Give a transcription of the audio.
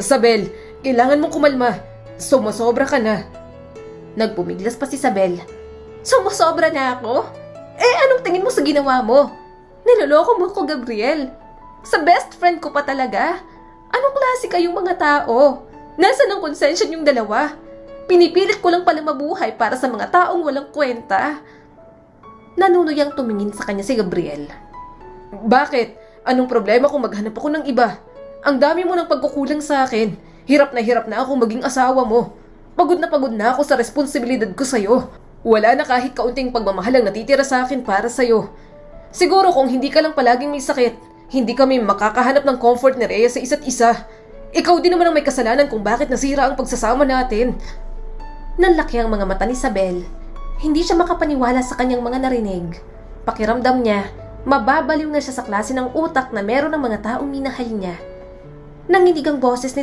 Sabel, kailangan mong kumalma. Sumasobra ka na. Nagpumiglas pa si Sabel. Sumasobra na ako? Eh, anong tingin mo sa ginawa mo? Niloloko mo ko, Gabriel. Sa best friend ko pa talaga. Anong klase kayong mga tao? Nasaan ang konsensya niyong dalawa? Pinipilit ko lang pala mabuhay para sa mga taong walang kwenta. Nanunuyang tumingin sa kanya si Gabriel. Bakit? Anong problema kung maghanap ako ng iba? Ang dami mo ng pagkukulang sa akin. Hirap na ako maging asawa mo. Pagod na ako sa responsibilidad ko sa'yo. Wala na kahit kaunting pagmamahal ang natitira sa akin para sa'yo. Siguro kung hindi ka lang palaging may sakit, hindi kami makakahanap ng comfort ni Rhea sa isa't isa. Ikaw din naman ang may kasalanan kung bakit nasira ang pagsasama natin. Nanlaki ang mga mata ni Sabel. Hindi siya makapaniwala sa kanyang mga narinig. Pakiramdam niya, mababaliw na siya sa klase ng utak na meron ng mga taong minahal niya. Nanginig ang boses ni